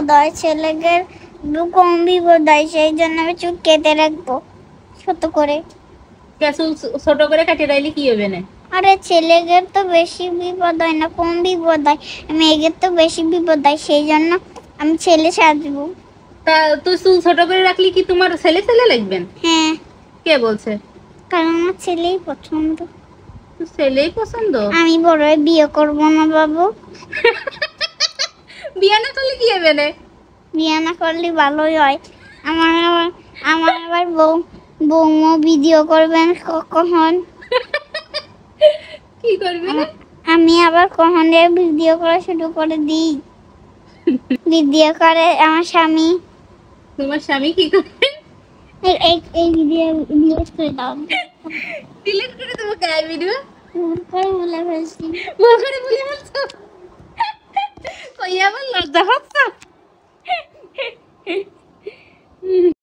বিপদ হয়, ছেলেদের কম বিপদ হয়, সেই জন্য আমি চুল কেটে রাখবো ছোট করে। চুল ছোট করে কাটে রাখলে কি হবে না? আরে ছেলেদের তো বেশি বিপদ হয় না, কম বিপদ হয়, মেয়েদের তো বেশি বিপদ হয়, সেই জন্য আমি ছেলে সাজবো। তা তুই চুল ছোট করে রাখলি কি তোমার ছেলে ছেলে লাগবেন? হ্যাঁ, কে বলছে? কারণ আমার ছেলেই পছন্দ। তোর ছেলেই পছন্দ? আমি বড় হয়ে বিয়ে করবো না বাবু। বিয়ে না করলে কি হবে না? বিয়ে না করলে ভালোই হয়। আমার আবার বৌমা ভিডিও করবেন কখন। কি করবে না? আমি আবার কখন ভিডিও করা শুরু করে দিই। ভিডিও করে আমার স্বামী। তোমার স্বামী কি করে? এই ভিডিও ডিলিট করে দাও। ডিলিট করে দেবো কার ভিডিও? ভুল করে বলে ফেলছি। ভুল করে বলে ফেলছো? কই আবার লজ্জা হচ্ছে?